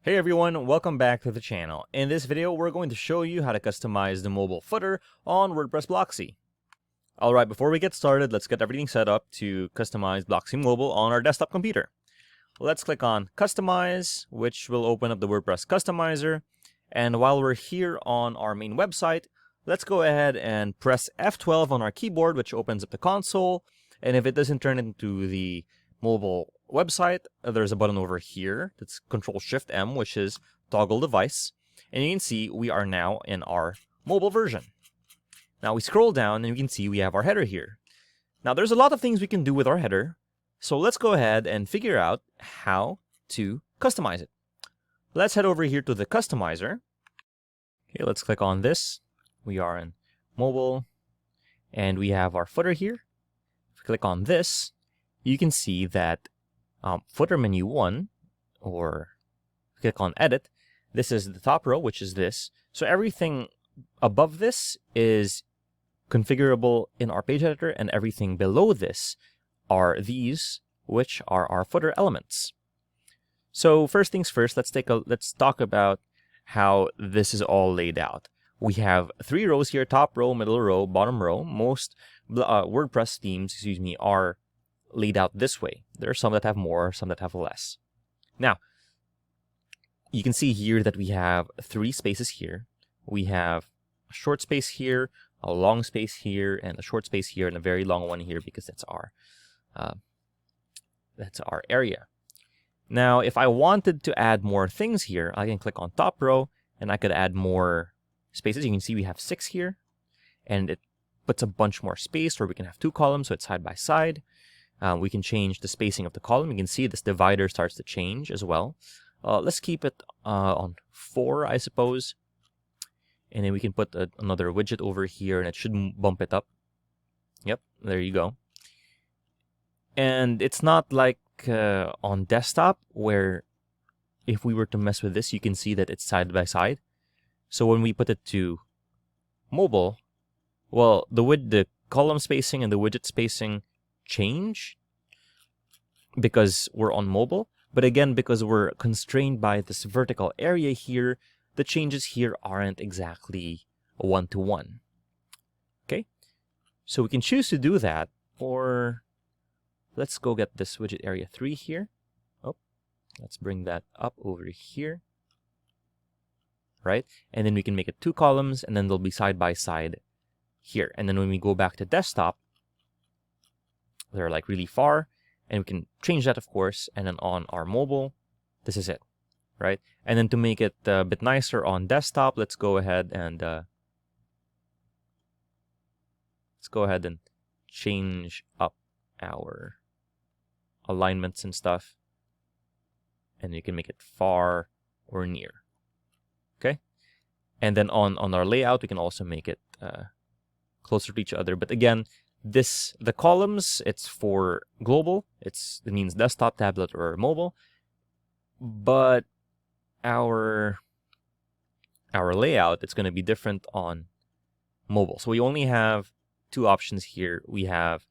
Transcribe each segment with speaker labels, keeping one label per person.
Speaker 1: Hey everyone, welcome back to the channel. In this video, we're going to show you how to customize the mobile footer on WordPress Blocksy. Alright, before we get started, let's get everything set up to customize Blocksy Mobile on our desktop computer. Let's click on Customize, which will open up the WordPress Customizer. And while we're here on our main website, let's go ahead and press F12 on our keyboard, which opens up the console. And if it doesn't turn into the mobile website, there's a button over here that's Control-Shift-M, which is toggle device. And you can see we are now in our mobile version. Now we scroll down and you can see we have our header here. Now there's a lot of things we can do with our header. So let's go ahead and figure out how to customize it. Let's head over here to the customizer. Okay, let's click on this. We are in mobile and we have our footer here. If we click on this, you can see that footer menu 1, or click on edit, this is the top row, which is this. So everything above this is configurable in our page editor, and everything below this are these, which are our footer elements. So first things first, let's talk about how this is all laid out. We have 3 rows here: top row, middle row, bottom row. Most WordPress themes, are laid out this way. There are some that have more, some that have less. Now, you can see here that we have 3 spaces here. We have a short space here, a long space here, and a short space here, and a very long one here because that's our area. Now, if I wanted to add more things here, I can click on top row, and I could add more spaces. You can see we have 6 here, and it puts a bunch more space, or we can have 2 columns, so it's side by side. We can change the spacing of the column. You can see this divider starts to change as well. Let's keep it on 4, I suppose. And then we can put another widget over here, and it should bump it up. Yep, there you go. And it's not like on desktop, where if we were to mess with this, you can see that it's side by side. So when we put it to mobile, well, the column spacing and the widget spacing change because we're on mobile, but again, because we're constrained by this vertical area here, the changes here aren't exactly one-to-one. Okay, so we can choose to do that, or let's go get this widget area 3 here. Oh, let's bring that up over here, right? And then we can make it 2 columns, and then they'll be side by side here. And then when we go back to desktop, they're like really far, and we can change that, of course. And then on our mobile, this is it, right? And then to make it a bit nicer on desktop, let's go ahead and change up our alignments and stuff, and you can make it far or near. Okay, and then on our layout, we can also make it closer to each other. But again, the columns, it's for global. It means desktop, tablet, or mobile. But our layout, it's going to be different on mobile. So we only have 2 options here. We have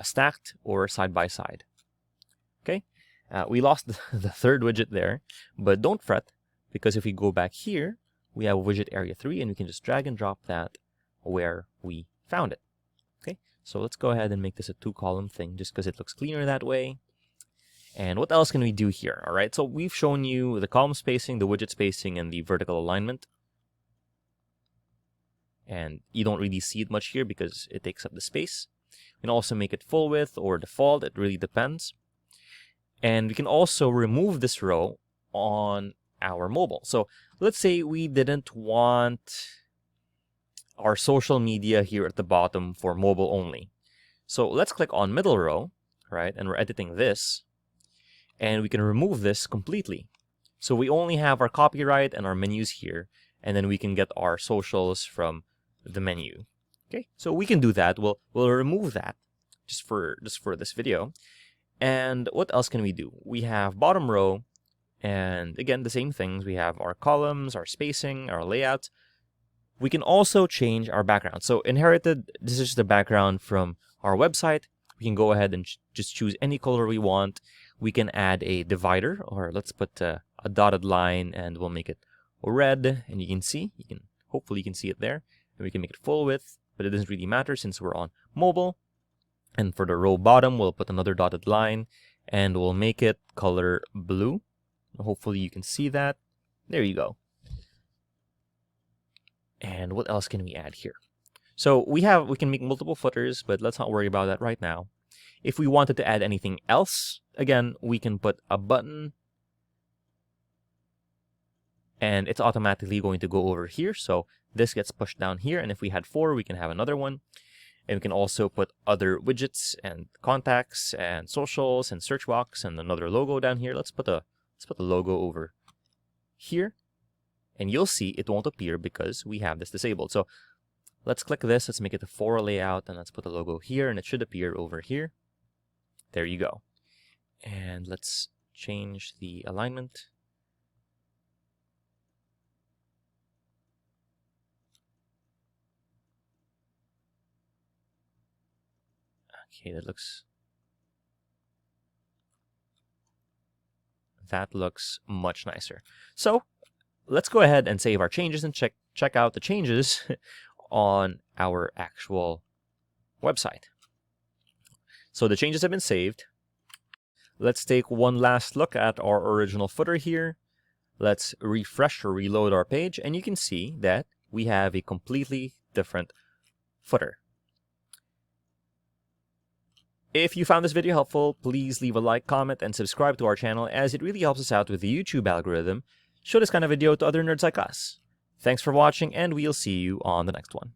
Speaker 1: stacked or side by side. Okay, we lost the 3rd widget there, but don't fret, because if we go back here, we have widget area 3, and we can just drag and drop that where we found it. Okay, so let's go ahead and make this a 2-column thing, just because it looks cleaner that way. And what else can we do here? All right, so we've shown you the column spacing, the widget spacing, and the vertical alignment. And you don't really see it much here because it takes up the space. We can also make it full width or default. It really depends. And we can also remove this row on our mobile. So let's say we didn't want our social media here at the bottom for mobile only. So let's click on middle row, right? And we're editing this, and we can remove this completely. So we only have our copyright and our menus here, and then we can get our socials from the menu. Okay, so we can do that. We'll remove that just for this video. And what else can we do? We have bottom row, and again, the same things. We have our columns, our spacing, our layout. We can also change our background. So inherited, this is the background from our website. We can go ahead and just choose any color we want. We can add a divider, or let's put a a dotted line, and we'll make it red. And you can see, hopefully you can see it there. And we can make it full width, but it doesn't really matter since we're on mobile. And for the row bottom, we'll put another dotted line, and we'll make it color blue. Hopefully you can see that. There you go. And what else can we add here? So we can make multiple footers, but let's not worry about that right now. If we wanted to add anything else, again, we can put a button, and it's automatically going to go over here. So this gets pushed down here, and if we had 4, we can have another one. And we can also put other widgets and contacts and socials and search box and another logo down here. Let's put the logo over here, and you'll see it won't appear because we have this disabled. So let's click this. Let's make it a 4 layout, and let's put the logo here, and it should appear over here. There you go. And let's change the alignment. Okay, that looks much nicer. So let's go ahead and save our changes and check out the changes on our actual website. So the changes have been saved. Let's take one last look at our original footer here. Let's refresh or reload our page, and you can see that we have a completely different footer. If you found this video helpful, please leave a like, comment, and subscribe to our channel, as it really helps us out with the YouTube algorithm. Show this kind of video to other nerds like us. Thanks for watching, and we'll see you on the next one.